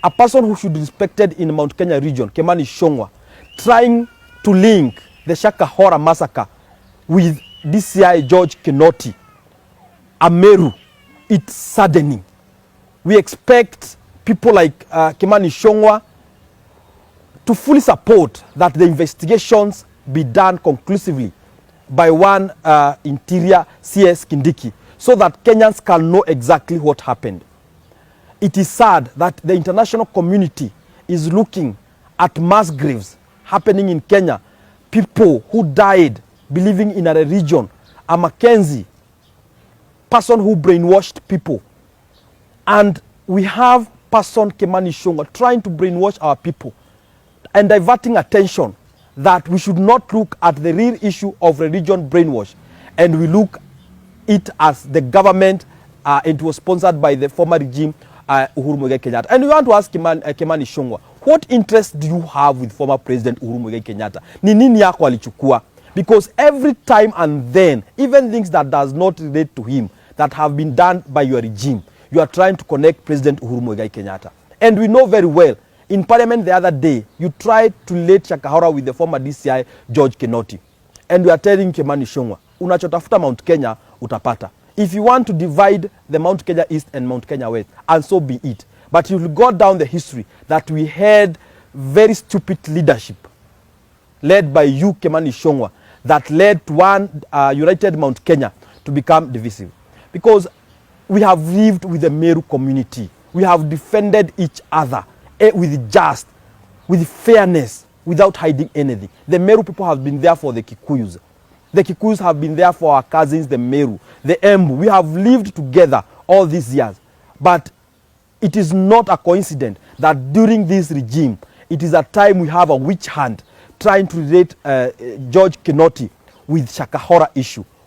a person who should be respected in Mount Kenya region, Ichungwah, trying to link the Shakahola massacre with DCI George Kinoti, Ameru. It's saddening. We expect people like Ichungwah to fully support that the investigations be done conclusively by one interior CS Kindiki, so that Kenyans can know exactly what happened. It is sad that the international community is looking at mass graves happening in Kenya. People who died believing in a religion, a Mackenzie person who brainwashed people. And we have person Ichungwah trying to brainwash our people and diverting attention that we should not look at the real issue of religion brainwash, and we look it as the government. It was sponsored by the former regime, Uhuru Muigai Kenyatta. And we want to ask Ichungwah, what interest do you have with former President Uhuru Muigai Kenyatta? Ni nini yako alichukua? Because every time and then, even things that does not relate to him, that have been done by your regime, you are trying to connect President Uhuru Muigai Kenyatta. And we know very well, in Parliament the other day, you tried to relate Shakahola with the former DCI George Kinoti. And we are telling Ichungwah, unachotafuta Mount Kenya, utapata. If you want to divide the Mount Kenya East and Mount Kenya West, and so be it. But you will go down the history that we had very stupid leadership led by you, Ichungwah, that led to one united Mount Kenya to become divisive. Because we have lived with the Meru community. We have defended each other with just, with fairness, without hiding anything. The Meru people have been there for the Kikuyus. The Kikuyus have been there for our cousins, the Meru, the Embu. We have lived together all these years. But it is not a coincidence that during this regime, it is a time we have a witch hunt trying to relate George Kinoti with Shakahola issue.